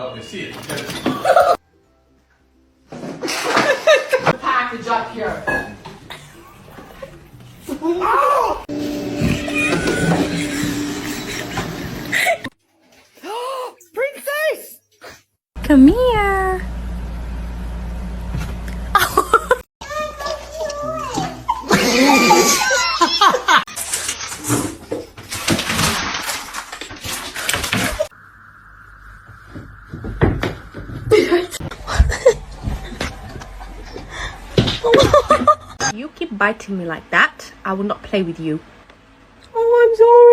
Okay, see it. The package up here. Oh! Princess! Come here. You keep biting me like that, I will not play with you.